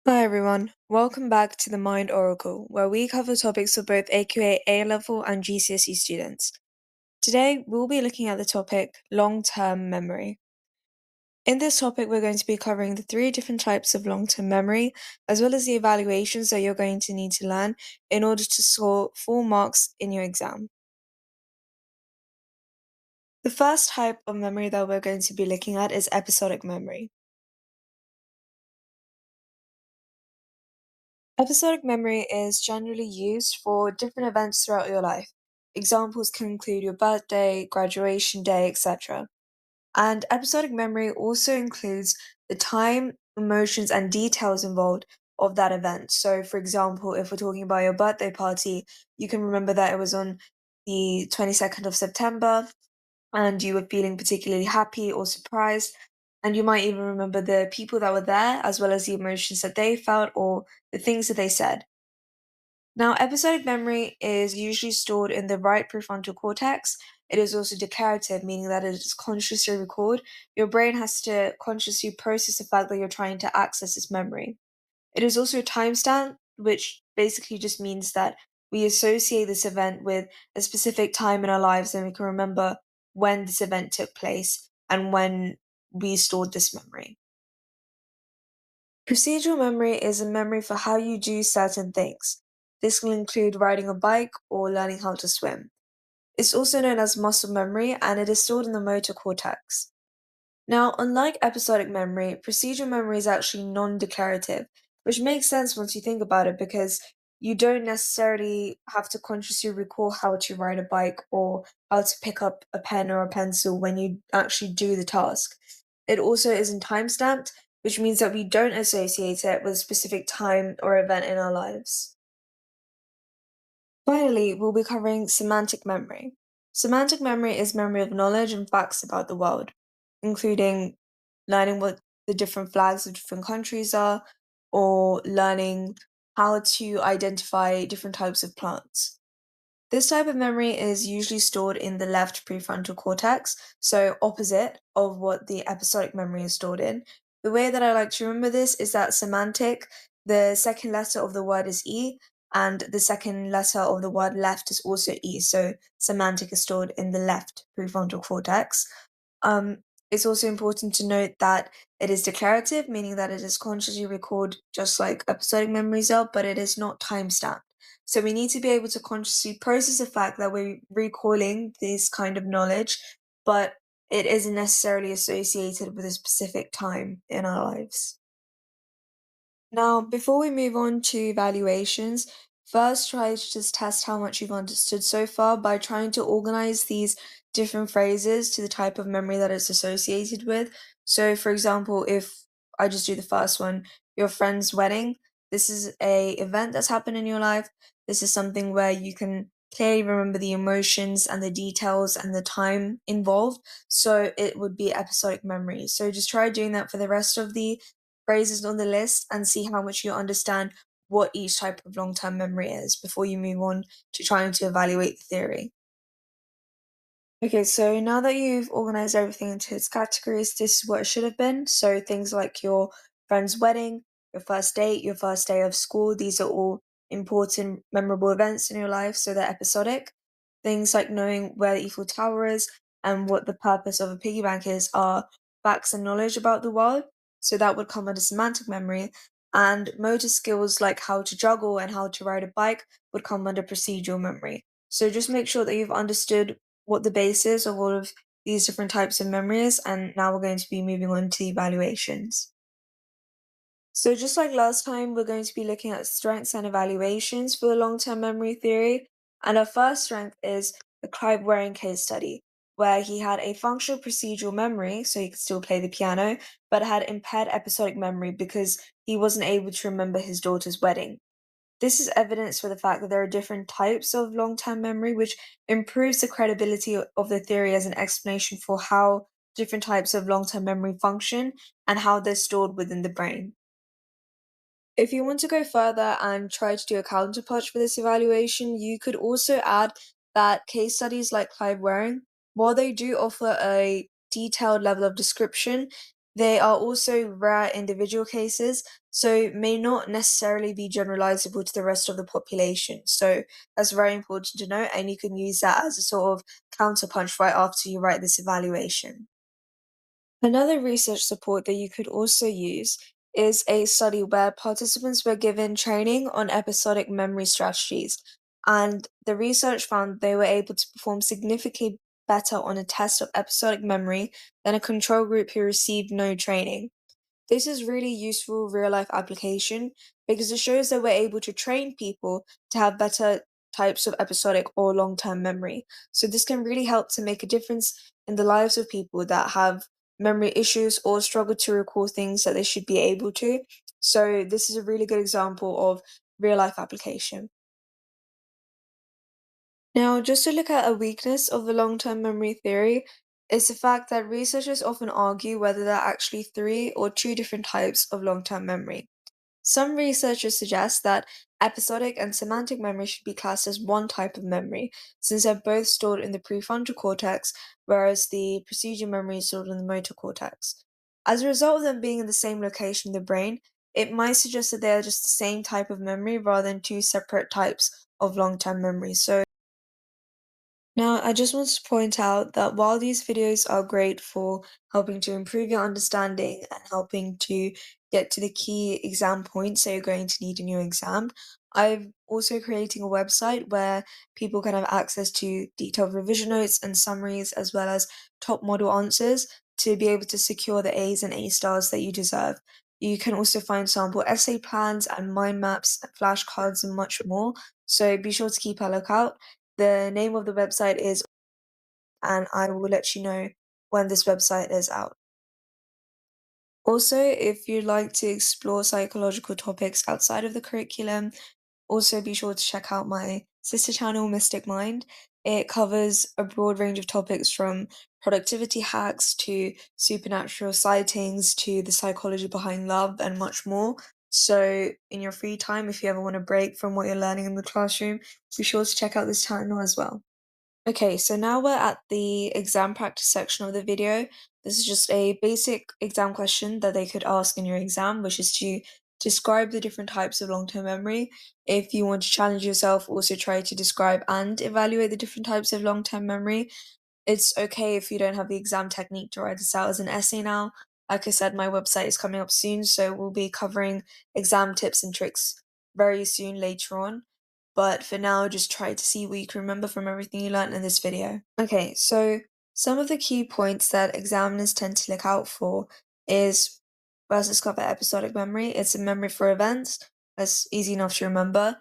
Hi everyone, welcome back to the Mind Oracle, where we cover topics for both AQA A-level and GCSE students. Today, we'll be looking at the topic long-term memory. In this topic, we're going to be covering the three different types of long-term memory, as well as the evaluations that you're going to need to learn in order to score full marks in your exam. The first type of memory that we're going to be looking at is episodic memory. Episodic memory is generally used for different events throughout your life. Examples can include your birthday, graduation day, etc. And episodic memory also includes the time, emotions, and details involved of that event. So, for example, if we're talking about your birthday party, you can remember that it was on the 22nd of September and you were feeling particularly happy or surprised. And you might even remember the people that were there, as well as the emotions that they felt or the things that they said. Now, episodic memory is usually stored in the right prefrontal cortex. It is also declarative, meaning that it is consciously recalled. Your brain has to consciously process the fact that you're trying to access this memory. It is also a timestamp, which basically just means that we associate this event with a specific time in our lives and we can remember when this event took place and when we stored this memory. Procedural memory is a memory for how you do certain things. This will include riding a bike or learning how to swim. It's also known as muscle memory and it is stored in the motor cortex. Now, unlike episodic memory, procedural memory is actually non declarative, which makes sense once you think about it because you don't necessarily have to consciously recall how to ride a bike or how to pick up a pen or a pencil when you actually do the task. It also isn't time stamped, which means that we don't associate it with a specific time or event in our lives. Finally, we'll be covering semantic memory. Semantic memory is memory of knowledge and facts about the world, including learning what the different flags of different countries are, or learning how to identify different types of plants. This type of memory is usually stored in the left prefrontal cortex, so opposite of what the episodic memory is stored in. The way that I like to remember this is that semantic, the second letter of the word is E, and the second letter of the word left is also E, so semantic is stored in the left prefrontal cortex. Um, it's also important to note that it is declarative, meaning that it is consciously recalled just like episodic memories are, but it is not timestamped. So we need to be able to consciously process the fact that we're recalling this kind of knowledge, but it isn't necessarily associated with a specific time in our lives. Now, before we move on to evaluations, first try to just test how much you've understood so far by trying to organize these different phrases to the type of memory that it's associated with. So, for example, if I just do the first one, your friend's wedding, this is a event that's happened in your life. This is something where you can clearly remember the emotions and the details and the time involved. So it would be episodic memory. So just try doing that for the rest of the phrases on the list and see how much you understand what each type of long term memory is before you move on to trying to evaluate the theory. Okay, so now that you've organized everything into its categories, this is what it should have been. So things like your friend's wedding, your first date, your first day of school, these are all important, memorable events in your life, so they're episodic. Things like knowing where the Eiffel Tower is and what the purpose of a piggy bank is are facts and knowledge about the world. So that would come under semantic memory. And motor skills like how to juggle and how to ride a bike would come under procedural memory. So just make sure that you've understood what the base is of all of these different types of memories, and now we're going to be moving on to the evaluations. So just like last time, we're going to be looking at strengths and evaluations for the long-term memory theory, and our first strength is the Clive Waring case study, where he had a functional procedural memory, so he could still play the piano, but had impaired episodic memory because he wasn't able to remember his daughter's wedding. This is evidence for the fact that there are different types of long term memory, which improves the credibility of the theory as an explanation for how different types of long term memory function and how they're stored within the brain. If you want to go further and try to do a counterpunch for this evaluation, you could also add that case studies like Clive Waring, while they do offer a detailed level of description, They are also rare individual cases, so may not necessarily be generalizable to the rest of the population. So that's very important to know, and you can use that as a sort of counterpunch right after you write this evaluation. Another research support that you could also use is a study where participants were given training on episodic memory strategies, and the research found they were able to perform significantly better on a test of episodic memory than a control group who received no training. This is really useful real life application because it shows that we're able to train people to have better types of episodic or long term memory. So, this can really help to make a difference in the lives of people that have memory issues or struggle to recall things that they should be able to. So, this is a really good example of real life application. Now, just to look at a weakness of the long term memory theory, is the fact that researchers often argue whether there are actually three or two different types of long term memory. Some researchers suggest that episodic and semantic memory should be classed as one type of memory, since they're both stored in the prefrontal cortex, whereas the procedure memory is stored in the motor cortex. As a result of them being in the same location in the brain, it might suggest that they are just the same type of memory rather than two separate types of long term memory. Now, I just want to point out that while these videos are great for helping to improve your understanding and helping to get to the key exam points that you're going to need in your exam, I'm also creating a website where people can have access to detailed revision notes and summaries, as well as top model answers to be able to secure the A's and A stars that you deserve. You can also find sample essay plans and mind maps, flashcards, and much more. So be sure to keep a lookout. The name of the website is, and I will let you know when this website is out. Also, if you'd like to explore psychological topics outside of the curriculum, also be sure to check out my sister channel, Mystic Mind. It covers a broad range of topics from productivity hacks to supernatural sightings to the psychology behind love and much more. So, in your free time, if you ever want to break from what you're learning in the classroom, be sure to check out this channel as well. Okay, so now we're at the exam practice section of the video. This is just a basic exam question that they could ask in your exam, which is to describe the different types of long-term memory. If you want to challenge yourself, also try to describe and evaluate the different types of long-term memory. It's okay if you don't have the exam technique to write this out as an essay now. Like I said, my website is coming up soon, so we'll be covering exam tips and tricks very soon later on. But for now, just try to see what you can remember from everything you learned in this video. Okay, so some of the key points that examiners tend to look out for is first, let's cover episodic memory. It's a memory for events. That's easy enough to remember.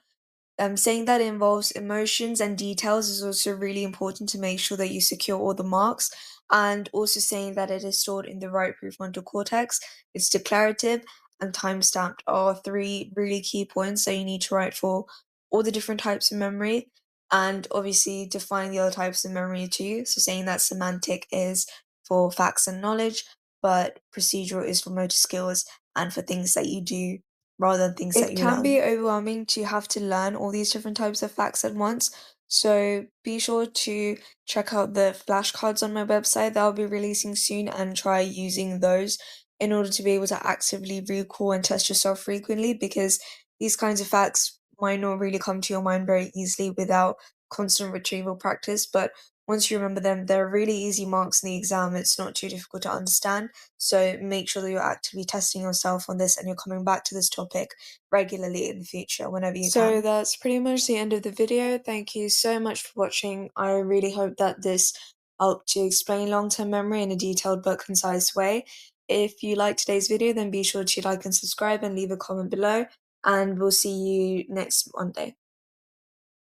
Saying that it involves emotions and details is also really important to make sure that you secure all the marks. And also saying that it is stored in the right prefrontal cortex. It's declarative and time stamped are three really key points that you need to write for all the different types of memory. And obviously define the other types of memory too. So saying that semantic is for facts and knowledge, but procedural is for motor skills and for things that you do rather than things that you learn. It can be overwhelming to have to learn all these different types of facts at once. So be sure to check out the flashcards on my website that I'll be releasing soon and try using those in order to be able to actively recall and test yourself frequently, because these kinds of facts might not really come to your mind very easily without constant retrieval practice. But once you remember them, they're really easy marks in the exam. It's not too difficult to understand. So make sure that you're actively testing yourself on this and you're coming back to this topic regularly in the future whenever you can. So that's pretty much the end of the video. Thank you so much for watching. I really hope that this helped to explain long-term memory in a detailed but concise way. If you liked today's video, then be sure to like and subscribe and leave a comment below, and we'll see you next Monday.